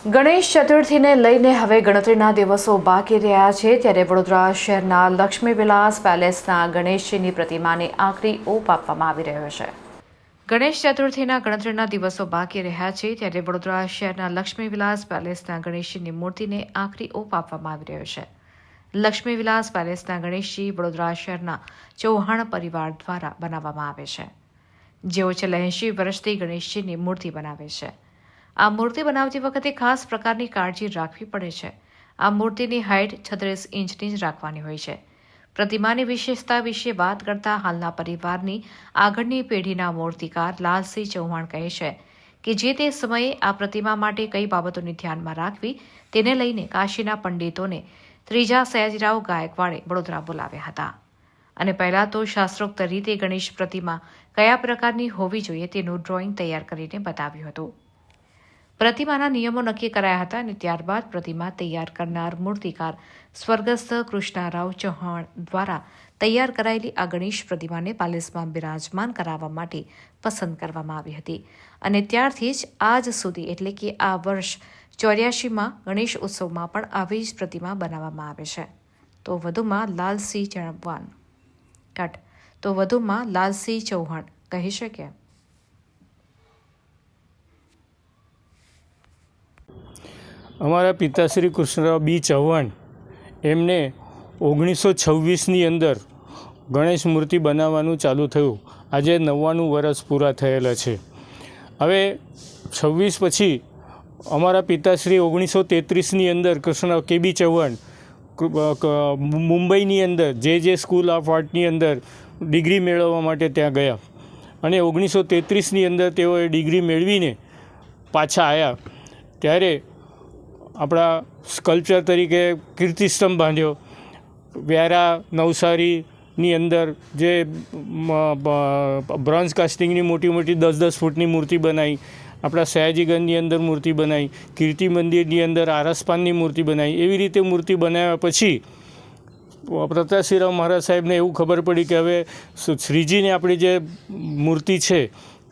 ગણેશ ચતુર્થીને લઈને હવે ગણતરીના દિવસો બાકી રહ્યા છે ત્યારે વડોદરા શહેરના લક્ષ્મી વિલાસ પેલેસના ગણેશજીની પ્રતિમાને આખરી ઓપ આપવામાં આવી રહ્યો છે। ગણેશ ચતુર્થીના ગણતરીના દિવસો બાકી રહ્યા છે ત્યારે વડોદરા શહેરના લક્ષ્મી વિલાસ પેલેસના ગણેશજીની મૂર્તિને આખરી ઓપ આપવામાં આવી રહ્યો છે। લક્ષ્મી વિલાસ પેલેસના ગણેશજી વડોદરા શહેરના ચૌહાણ પરિવાર દ્વારા બનાવવામાં આવે છે, જેઓ છેલ્લા 80 વર્ષથી ગણેશજીની મૂર્તિ બનાવે છે। આ મૂર્તિ બનાવતી વખતે ખાસ પ્રકારની કાળજી રાખવી પડે છે। આ મૂર્તિની હાઇટ 36 ઇંચની જ રાખવાની હોય છે। પ્રતિમાની વિશેષતા વિશે વાત કરતા હાલના પરિવારની આગળની પેઢીના મૂર્તિકાર લાલસિંહ ચૌહાણ કહે છે કે જે તે સમયે આ પ્રતિમા માટે કઈ બાબતોને ધ્યાનમાં રાખવી તેને લઈને કાશીના પંડિતોને ત્રીજા સયાજીરાવ ગાયકવાડે વડોદરા બોલાવ્યા હતા અને પહેલા તો શાસ્ત્રોક્ત રીતે ગણેશ પ્રતિમા કયા પ્રકારની હોવી જોઈએ તેનું ડ્રોઈંગ તૈયાર કરીને બતાવ્યું હતું। પ્રતિમાના નિયમો નક્કી કરાયા હતા અને ત્યારબાદ પ્રતિમા તૈયાર કરનાર મૂર્તિકાર સ્વર્ગસ્થ કૃષ્ણરાવ ચૌહાણ દ્વારા તૈયાર કરાયેલી આ ગણેશ પ્રતિમાને પેલેસમાં બિરાજમાન કરાવવા માટે પસંદ કરવામાં આવી હતી અને ત્યારથી જ આજ સુધી એટલે કે આ વર્ષ 84માં ગણેશ ઉત્સવમાં પણ આવી જ પ્રતિમા બનાવવામાં આવે છે। તો વધુમાં લાલસિંહ ચૌહાણ કહી શકે, અમારા પિતાશ્રી કૃષ્ણરાવ બી ચૌહાણ એમને 1926ની અંદર ગણેશ મૂર્તિ બનાવવાનું ચાલુ થયું। આજે 99 વર્ષ પૂરા થયેલા છે। હવે 26 પછી અમારા પિતાશ્રી 1933ની અંદર કૃષ્ણરાવ કે બી ચૌહાણ મુંબઈની અંદર જે સ્કૂલ ઓફ આર્ટની અંદર ડિગ્રી મેળવવા માટે ત્યાં ગયા અને 1933ની અંદર તેઓએ ડિગ્રી મેળવીને પાછા આવ્યા ત્યારે આપણા સ્કલ્પચર તરીકે કીર્તિસ્તંભ બાંધ્યો। વ્યારા નવસારીની અંદર જે બ્રોન્ઝ કાસ્ટિંગની મોટી 10-10 ફૂટની મૂર્તિ બનાવી, આપણા સયાજીગંજની અંદર મૂર્તિ બનાવી, કીર્તિ મંદિરની અંદર આરસપાનની મૂર્તિ બનાવી। એવી રીતે મૂર્તિ બનાવ્યા પછી પ્રતાપસિંહરાવ મહારાજ સાહેબને એવું ખબર પડી કે હવે શ્રીજીને આપણી જે મૂર્તિ છે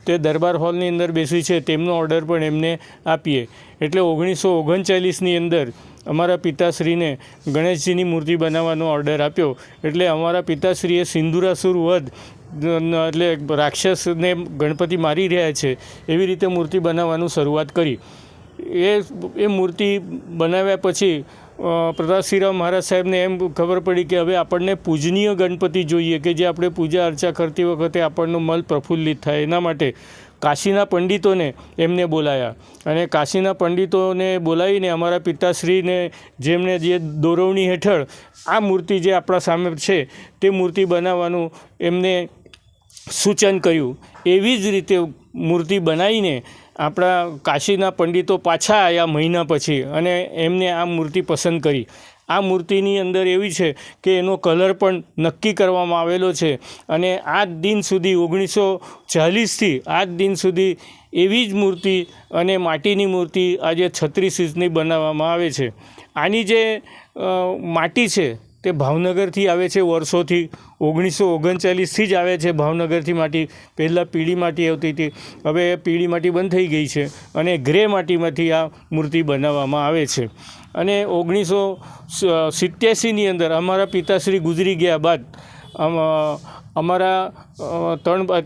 તે દરબાર હોલની અંદર બેસી છે, તેમનો ઓર્ડર પણ એમને આપીએ। એટલે 1939ની અંદર અમારા પિતાશ્રીને ગણેશજીની મૂર્તિ બનાવવાનો ઓર્ડર આપ્યો। એટલે અમારા પિતાશ્રીએ સિંદુરાસુર વધ એટલે રાક્ષસને ગણપતિ મારી રહ્યા છે એવી રીતે મૂર્તિ બનાવવાનું શરૂઆત કરી। એ મૂર્તિ બનાવ્યા પછી પ્રતાપસિંહરાવ મહારાજ સાહેબને એમ ખબર પડી કે હવે આપણને પૂજનીય ગણપતિ જોઈએ કે જે આપણે પૂજા અર્ચા કરતી વખતે આપણનું મન પ્રફુલ્લિત થાય। એના માટે કાશીના પંડિતોને એમને બોલાયા અને કાશીના પંડિતોને બોલાવીને અમારા પિતાશ્રીને જેમને જે દોરવણી હેઠળ આ મૂર્તિ જે આપણા સામે છે તે મૂર્તિ બનાવવાનું એમને સૂચન કર્યું। એવી જ રીતે મૂર્તિ બનાવીને આપણા કાશીના પંડિતો પાછા આવ્યા મહિના પછી અને એમને આ મૂર્તિ પસંદ કરી। આ મૂર્તિની અંદર એવી છે કે એનો કલર પણ નક્કી કરવામાં આવેલો છે અને આજ દિન સુધી 1940થી આજ દિન સુધી એવી જ મૂર્તિ અને માટીની મૂર્તિ આજે 36 ઇંચની બનાવવામાં આવે છે। આની જે માટી છે તે ભાવનગરથી આવે છે, વર્ષોથી 1939થી જ આવે છે ભાવનગરથી માટી। પહેલાં પીળી માટી આવતી હતી, હવે પીળી માટી બંધ થઈ ગઈ છે અને ગ્રે માટીમાંથી આ મૂર્તિ બનાવવામાં આવે છે। અને 1987ની અંદર અમારા પિતાશ્રી ગુજરી ગયા બાદ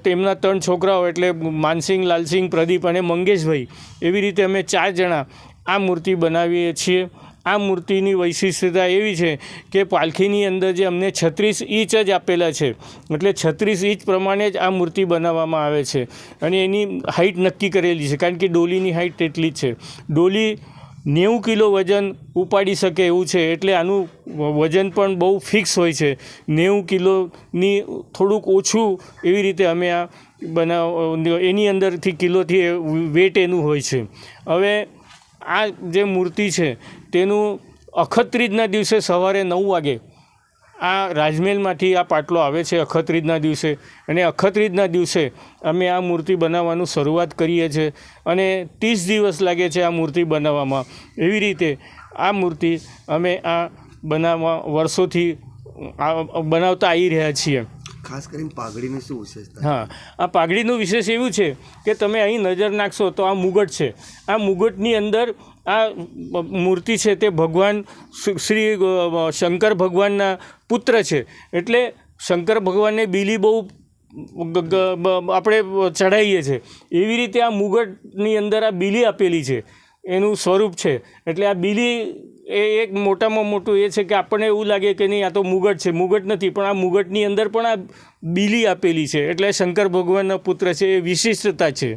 તેમના 3 છોકરાઓ એટલે માનસિંહ, લાલસિંહ, પ્રદીપ અને મંગેશભાઈ એવી રીતે અમે 4 જણા આ મૂર્તિ બનાવીએ છીએ। આ મૂર્તિની વૈશિષ્ટતા એવી છે કે પાલખીની અંદર જે અમને 36 ઇંચ જ આપેલા છે એટલે 36 ઇંચ પ્રમાણે જ આ મૂર્તિ બનાવવામાં આવે છે અને એની હાઇટ નક્કી કરેલી છે કારણ કે ડોલીની હાઇટ તેટલી જ છે। ડોલી 90 કિલો વજન ઉપાડી શકે એવું છે એટલે આનું વજન પણ બહુ ફિક્સ હોય છે। 90 કિલોની થોડુંક ઓછું એવી રીતે અમે આ એની અંદરથી કિલોથી વેટ એનું હોય છે। હવે આ જે મૂર્તિ છે તેનું અખત્રીજના દિવસે સવારે 9 વાગે આ રાજમહેલમાંથી આ પાટલો આવે છે અખત્રીજના દિવસે અને અખત્રીજના દિવસે અમે આ મૂર્તિ બનાવવાનું શરૂઆત કરીએ છીએ અને 30 દિવસ લાગે છે આ મૂર્તિ બનાવવામાં। એવી રીતે આ મૂર્તિ અમે આ બનાવવા વર્ષોથી બનાવતા આવી રહ્યા છીએ। ખાસ કરીને પાઘડીની શું વિશેષતા? હા, આ પાઘડીનું વિશેષ એવું છે કે તમે અહીં નજર નાખશો તો આ મુગટ છે. આ મુગટની અંદર આ મૂર્તિ છે તે ભગવાન શ્રી શંકર ભગવાનના પુત્ર છે. એટલે શંકર ભગવાનને બીલી બહુ આપણે ચડાવીએ છીએ. એવી રીતે આ મુગટની અંદર આ બીલી આપેલી છે, એનું સ્વરૂપ છે. એટલે આ બીલી એ એક મોટામાં મોટું એ છે કે આપણને એવું લાગે કે નહીં આ તો મુગટ છે. મુગટ નથી, પણ આ મુગટની અંદર પણ આ બીલી આપેલી છે. એટલે શંકર ભગવાનના પુત્ર છે, એ વિશિષ્ટતા છે.